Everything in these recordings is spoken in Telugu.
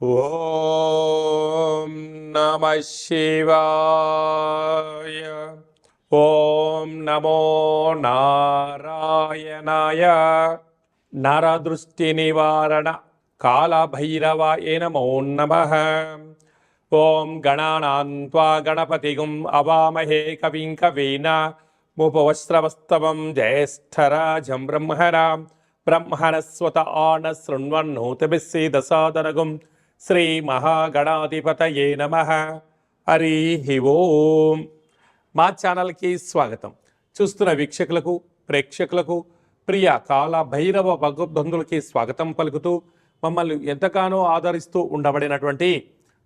ఓం నమః శివాయ. ఓం నమో నారాయణాయ. నరదృష్టి నివారణ కాళభైరవాయ నమో నమః. ఓం గణానాం త్వా గణపతిగుం అవామహే కవిం కవీనాముపవస్త్రవస్తవం జ్యేష్ఠరాజం బ్రహ్మణస్వత ఆన శృణ్వన్నోతిభిస్సేదసాదనగుం శ్రీ మహాగణాధిపతయే నమః. హరి ఓం. మా ఛానల్కి స్వాగతం. చూస్తున్న వీక్షకులకు ప్రేక్షకులకు ప్రియ కాళభైరవ భగవద్బంధులకి స్వాగతం పలుకుతూ మమ్మల్ని ఎంతగానో ఆదరిస్తూ ఉండబడినటువంటి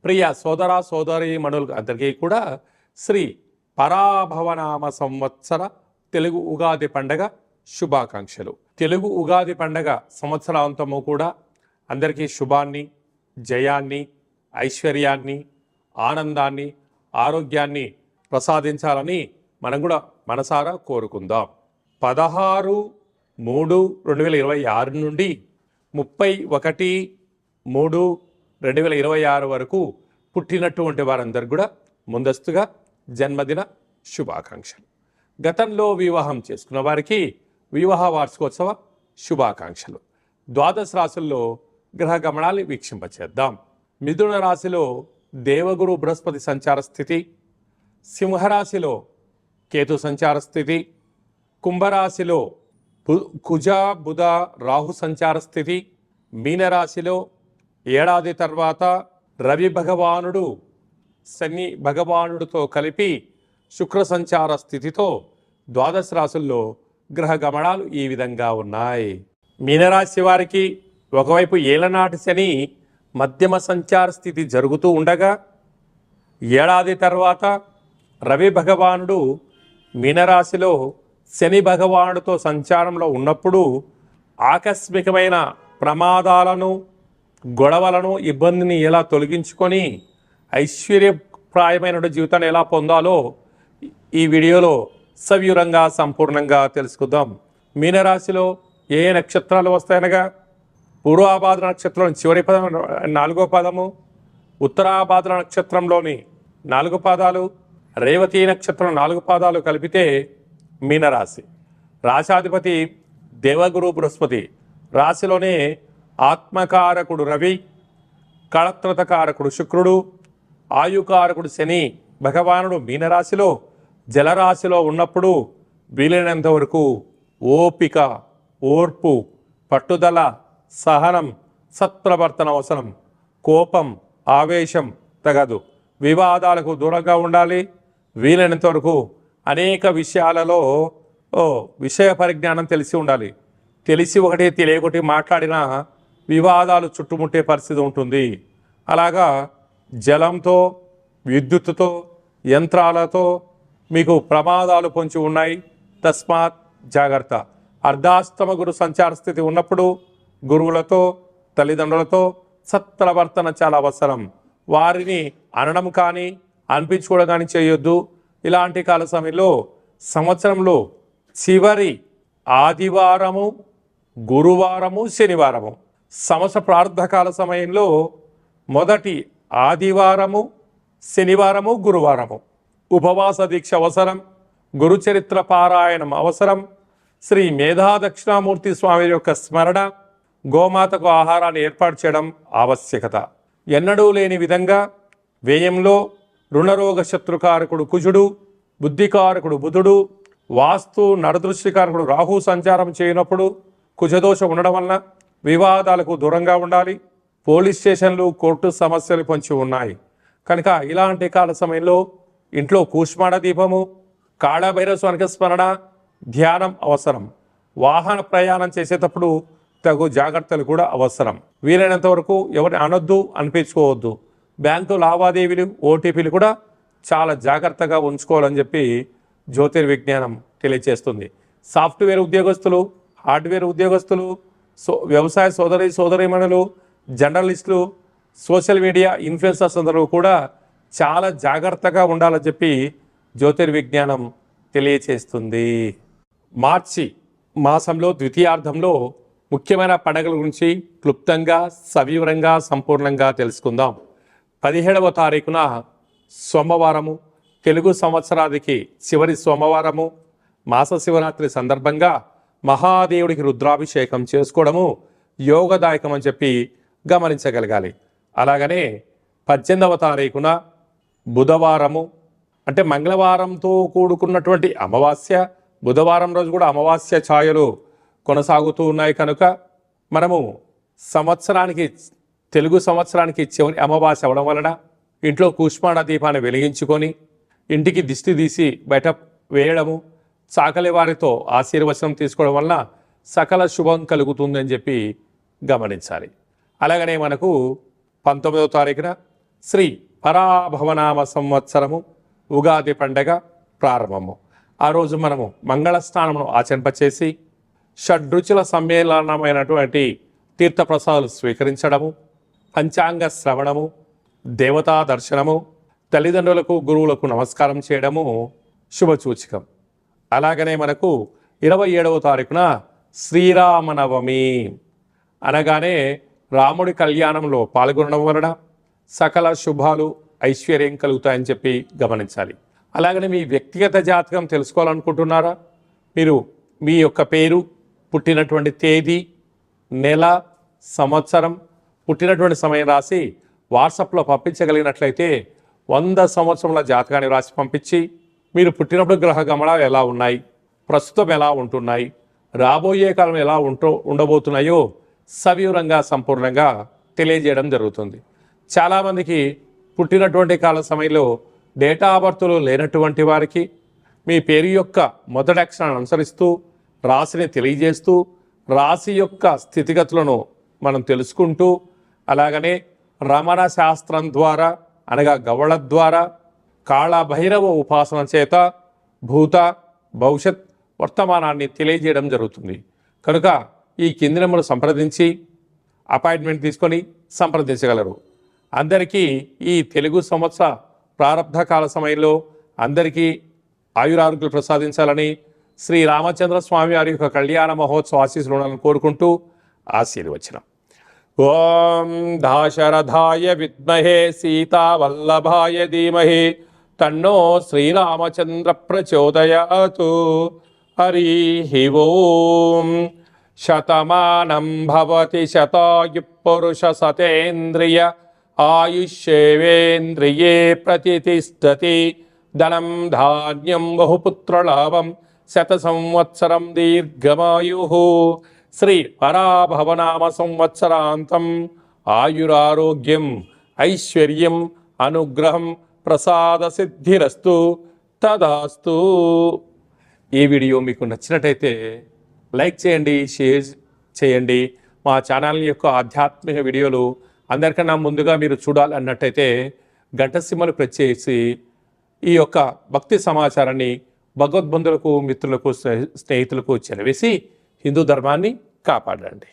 ప్రియ సోదర సోదరీమణులకు అందరికీ కూడా శ్రీ పరాభవనామ సంవత్సర తెలుగు ఉగాది పండగ శుభాకాంక్షలు. తెలుగు ఉగాది పండగ సంవత్సరాంతము కూడా అందరికీ శుభాన్ని, జయాన్ని, ఐశ్వర్యాన్ని, ఆనందాన్ని, ఆరోగ్యాన్ని ప్రసాదించాలని మనం కూడా మనసారా కోరుకుందాం. 16/3/2026 నుండి 31/3/2026 వరకు పుట్టినటువంటి వారందరూ కూడా ముందస్తుగా జన్మదిన శుభాకాంక్షలు. గతంలో వివాహం చేసుకున్న వారికి వివాహ వార్షికోత్సవ శుభాకాంక్షలు. ద్వాదశ రాశుల్లో గ్రహ గమనాన్ని వీక్షింపచేద్దాం. మిథున రాశిలో దేవగురు బృహస్పతి సంచార స్థితి, సింహరాశిలో కేతు సంచార స్థితి, కుంభరాశిలో కుజ బుధ రాహు సంచార స్థితి, మీనరాశిలో ఏడాది తర్వాత రవి భగవానుడు శని భగవానుడితో కలిపి శుక్ర సంచార స్థితితో ద్వాదశ రాశుల్లో గ్రహ గమనాలు ఈ విధంగా ఉన్నాయి. మీనరాశి వారికి ఒకవైపు ఏలనాటి శని మధ్యమ సంచార స్థితి జరుగుతూ ఉండగా, ఏడాది తర్వాత రవి భగవానుడు మీనరాశిలో శని భగవానుడితో సంచారంలో ఉన్నప్పుడు ఆకస్మికమైన ప్రమాదాలను, గొడవలను, ఇబ్బందిని ఎలా తొలగించుకొని ఐశ్వర్యప్రాయమైన జీవితాన్ని ఎలా పొందాలో ఈ వీడియోలో సవివరంగా సంపూర్ణంగా తెలుసుకుందాం. మీనరాశిలో ఏ నక్షత్రాలు వస్తాయనగా పూర్వాభాద్ర నక్షత్రం చివరి పదం 4వ పదము, ఉత్తరాభాద్ర నక్షత్రంలోని 4 పాదాలు, రేవతి నక్షత్రం 4 పాదాలు కలిపితే మీనరాశి. రాశాధిపతి దేవగురు బృహస్పతి, రాశిలోనే ఆత్మకారకుడు రవి, కళత్రతకారకుడు శుక్రుడు, ఆయుకారకుడు శని భగవానుడు మీనరాశిలో జలరాశిలో ఉన్నప్పుడు వీలైనంత వరకు ఓపిక, ఓర్పు, పట్టుదల, సహనం, సత్ప్రవర్తన అవసరం. కోపం, ఆవేశం తగదు. వివాదాలకు దూరంగా ఉండాలి. వీలైనంత వరకు అనేక విషయాలలో విషయ పరిజ్ఞానం తెలిసి ఉండాలి. తెలిసి ఒకటి తెలియకొట్టి మాట్లాడినా వివాదాలు చుట్టుముట్టే పరిస్థితి ఉంటుంది. అలాగా జలంతో, విద్యుత్తుతో, యంత్రాలతో మీకు ప్రమాదాలు పొంచి ఉన్నాయి. తస్మాత్ జాగ్రత్త. అర్ధాష్టమ గురు సంచార స్థితి ఉన్నప్పుడు గురువులతో, తల్లిదండ్రులతో సత్ప్రవర్తన చాలా అవసరం. వారిని అనడం కానీ అనిపించుకోవడం కానీ చేయొద్దు. ఇలాంటి కాల సమయంలో సంవత్సరంలో చివరి ఆదివారము, గురువారము, శనివారము, సంవత్సర ప్రార్థకాల సమయంలో మొదటి ఆదివారము, శనివారము, గురువారము ఉపవాస దీక్ష అవసరం. గురుచరిత్ర పారాయణం అవసరం. శ్రీ మేధా దక్షిణామూర్తి స్వామి యొక్క స్మరణ, గోమాతకు ఆహారాన్ని ఏర్పాటు చేయడం ఆవశ్యకత. ఎన్నడూ లేని విధంగా వ్యయంలో రుణరోగ శత్రుకారకుడు కుజుడు, బుద్ధికారకుడు బుధుడు, వాస్తు నరదృష్టికారకుడు రాహు సంచారం చేయనప్పుడు కుజదోషం ఉండడం వలన వివాదాలకు దూరంగా ఉండాలి. పోలీస్ స్టేషన్లు, కోర్టు సమస్యలు పొంచి ఉన్నాయి కనుక ఇలాంటి కాల సమయంలో ఇంట్లో కూష్మాడ దీపము, కాళభైరవ స్వామికి స్మరణ, ధ్యానం అవసరం. వాహన ప్రయాణం చేసేటప్పుడు తగు జాగ్రత్తలు కూడా అవసరం. వీలైనంత వరకు ఎవరిని అనొద్దు, అనిపించుకోవద్దు. బ్యాంకు లావాదేవీలు, ఓటీపీలు కూడా చాలా జాగ్రత్తగా ఉంచుకోవాలని చెప్పి జ్యోతిర్విజ్ఞానం తెలియజేస్తుంది. సాఫ్ట్వేర్ ఉద్యోగస్తులు, హార్డ్వేర్ ఉద్యోగస్తులు, వ్యవసాయ సోదరీమణులు, జర్నలిస్టులు, సోషల్ మీడియా ఇన్ఫ్లుయెన్సర్స్ అందరూ కూడా చాలా జాగ్రత్తగా ఉండాలని చెప్పి జ్యోతిర్విజ్ఞానం తెలియచేస్తుంది. మార్చి మాసంలో ద్వితీయార్థంలో ముఖ్యమైన పండుగల గురించి క్లుప్తంగా సవివరంగా సంపూర్ణంగా తెలుసుకుందాం. 17వ తారీఖున సోమవారము, తెలుగు సంవత్సరానికి చివరి సోమవారము, మాస శివరాత్రి సందర్భంగా మహాదేవుడికి రుద్రాభిషేకం చేసుకోవడము యోగదాయకం అని చెప్పి గమనించగలగాలి. అలాగనే 18వ తారీఖున బుధవారము, అంటే మంగళవారంతో కూడుకున్నటువంటి అమావాస్య, బుధవారం రోజు కూడా అమావాస్య ఛాయలు కొనసాగుతూ ఉన్నాయి కనుక మనము తెలుగు సంవత్సరానికి చివరి అమావాస్య అవడం వలన ఇంట్లో కూష్మాండ దీపాన్ని వెలిగించుకొని ఇంటికి దిష్టి తీసి బయట వేయడము, చాకలి వారితో ఆశీర్వచనం తీసుకోవడం వలన సకల శుభం కలుగుతుందని చెప్పి గమనించాలి. అలాగనే మనకు 19వ తారీఖున శ్రీ పరాభవనామ సంవత్సరము ఉగాది పండగ ప్రారంభము. ఆ రోజు మనము మంగళ స్నానమును ఆచరింపచేసి షడ్రుచుల సమ్మేళనమైనటువంటి తీర్థప్రసాదాలు స్వీకరించడము, పంచాంగ శ్రవణము, దేవతా దర్శనము, తల్లిదండ్రులకు గురువులకు నమస్కారం చేయడము శుభసూచకం. అలాగనే మనకు 27వ తారీఖున శ్రీరామనవమి అనగానే రాముడి కళ్యాణంలో పాల్గొనడం వలన సకల శుభాలు ఐశ్వర్యం కలుగుతాయని చెప్పి గమనించాలి. అలాగనే మీ వ్యక్తిగత జాతకం తెలుసుకోవాలనుకుంటున్నారా? మీరు మీ యొక్క పేరు, పుట్టినటువంటి తేదీ, నెల, సంవత్సరం, పుట్టినటువంటి సమయం రాసి వాట్సాప్లో పంపించగలిగినట్లయితే 100 సంవత్సరముల జాతకాన్ని రాసి పంపించి మీరు పుట్టినప్పుడు గ్రహ గమనాలు ఎలా ఉన్నాయి, ప్రస్తుతం ఎలా ఉంటున్నాయి, రాబోయే కాలం ఎలా ఉండబోతున్నాయో సవివరంగా సంపూర్ణంగా తెలియజేయడం జరుగుతుంది. చాలామందికి పుట్టినటువంటి కాల సమయంలో డేటా ఆఫ్ బర్త్లు లేనటువంటి వారికి మీ పేరు యొక్క మొదటి అక్షరాన్ని అనుసరిస్తూ రాశిని తెలియజేస్తూ రాశి యొక్క స్థితిగతులను మనం తెలుసుకుంటూ, అలాగనే రమణ శాస్త్రం ద్వారా అనగా గవళ ద్వారా కాళభైరవ ఉపాసన చేత భూత భవిష్యత్ వర్తమానాన్ని తెలియజేయడం జరుగుతుంది. కనుక ఈ కింది నెంబర్ను సంప్రదించి అపాయింట్మెంట్ తీసుకొని సంప్రదించగలరు. అందరికీ ఈ తెలుగు సంవత్సర ప్రారంభ కాల సమయంలో అందరికీ ఆయురారోగ్యాలు ప్రసాదించాలని శ్రీ రామచంద్ర స్వామి వారి యొక్క కళ్యాణ మహోత్సవ ఆశీస్సులను కోరుకుంటూ ఆశీర్వచనం. ఓం దాశరథాయ విద్మహే సీతావల్లభాయ ధీమహి తన్నో శ్రీరామచంద్ర ప్రచోదయాతు. హరి ఓం. శతమానం భవతి శతాయు పురుష సతేంద్రియ ఆయుష్యేవేంద్రియే ప్రతిష్టతి. ధనం ధాన్యం బహుపుత్రలాభం శత సంవత్సరం దీర్ఘమాయు. శ్రీ పరాభవనామ సంవత్సరాంతం ఆయురారోగ్యం ఐశ్వర్యం అనుగ్రహం ప్రసాద సిద్ధిరస్తు తదాస్తు. ఈ వీడియో మీకు నచ్చినట్టయితే లైక్ చేయండి, షేర్ చేయండి. మా ఛానల్ యొక్క ఆధ్యాత్మిక వీడియోలు అందరికన్నా ముందుగా మీరు చూడాలన్నట్టయితే గంట సింబల్ ప్రెస్ చేసి ఈ యొక్క భక్తి సమాచారాన్ని భగవద్బంధులకు, మిత్రులకు, స్నేహితులకు చెరవేసి హిందూ ధర్మాన్ని కాపాడండి.